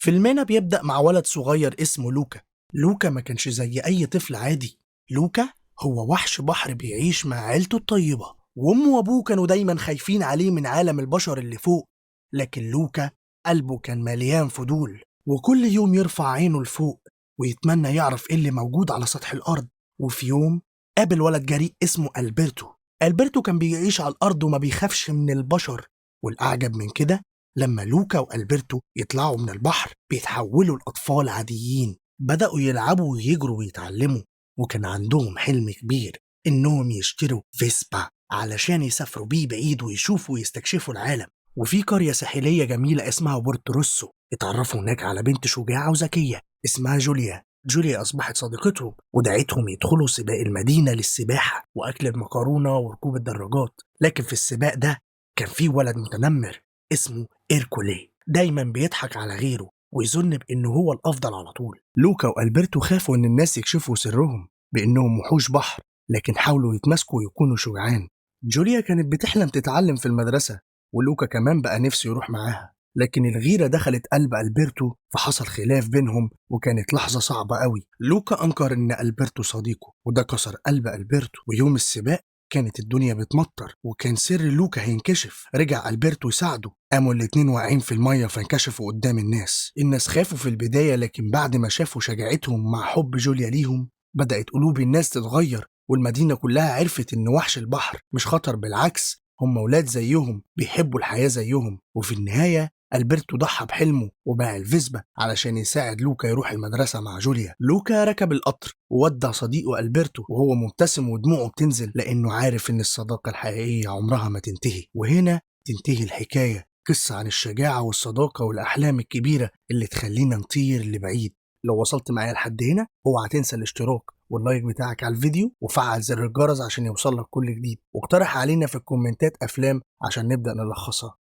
فيلمنا بيبدأ مع ولد صغير اسمه لوكا. لوكا ما كانش زي أي طفل عادي. لوكا هو وحش بحر بيعيش مع عيلته الطيبة، وأمه وأبوه كانوا دايما خايفين عليه من عالم البشر اللي فوق. لكن لوكا قلبه كان مليان فضول، وكل يوم يرفع عينه لفوق ويتمنى يعرف إيه اللي موجود على سطح الأرض. وفي يوم قابل ولد جريء اسمه ألبرتو. ألبرتو كان بيعيش على الأرض وما بيخافش من البشر، والأعجب من كده لما لوكا وألبرتو يطلعوا من البحر بيتحولوا لأطفال عاديين، بدأوا يلعبوا ويجروا ويتعلموا. وكان عندهم حلم كبير إنهم يشتروا فيسبا علشان يسافروا بيه بعيد ويشوفوا ويستكشفوا العالم. وفي قرية ساحلية جميلة اسمها بورتروسو اتعرفوا هناك على بنت شجاعة وذكية اسمها جوليا. جوليا أصبحت صديقتهم ودعتهم يدخلوا سباق المدينة للسباحة وأكل المكرونة وركوب الدراجات. لكن في السباق ده كان في ولد متنمر اسمه إيركولي، دايما بيضحك على غيره ويظن بأنه هو الأفضل على طول. لوكا وألبرتو خافوا إن الناس يكشفوا سرهم بأنهم وحوش بحر، لكن حاولوا يتماسكوا ويكونوا شجعان. جوليا كانت بتحلم تتعلم في المدرسة، ولوكا كمان بقى نفسه يروح معاها. لكن الغيرة دخلت قلب ألبرتو فحصل خلاف بينهم، وكانت لحظة صعبة قوي. لوكا أنكر إن ألبرتو صديقه، وده كسر قلب ألبرتو. ويوم السباق كانت الدنيا بتمطر وكان سر لوكا هينكشف. رجع ألبرتو يساعده، قاموا الاتنين واقعين في المية فانكشفوا قدام الناس خافوا في البداية، لكن بعد ما شافوا شجاعتهم مع حب جوليا ليهم بدأت قلوب الناس تتغير. والمدينة كلها عرفت إن وحش البحر مش خطر، بالعكس هم ولاد زيهم بيحبوا الحياة زيهم. وفي النهاية ألبرتو ضحى بحلمه وباع الفيسبا علشان يساعد لوكا يروح المدرسة مع جوليا. لوكا ركب القطر وودع صديقه ألبرتو وهو مبتسم ودموعه بتنزل، لأنه عارف إن الصداقة الحقيقية عمرها ما تنتهي. وهنا تنتهي الحكاية، قصة عن الشجاعة والصداقة والأحلام الكبيرة اللي تخلينا نطير لبعيد. لو وصلت معايا لحد هنا اوعى تنسى الاشتراك واللايك بتاعك على الفيديو وفعل زر الجرس عشان يوصلك كل جديد، واقترح علينا في الكومنتات أفلام عشان نبدأ نلخصها.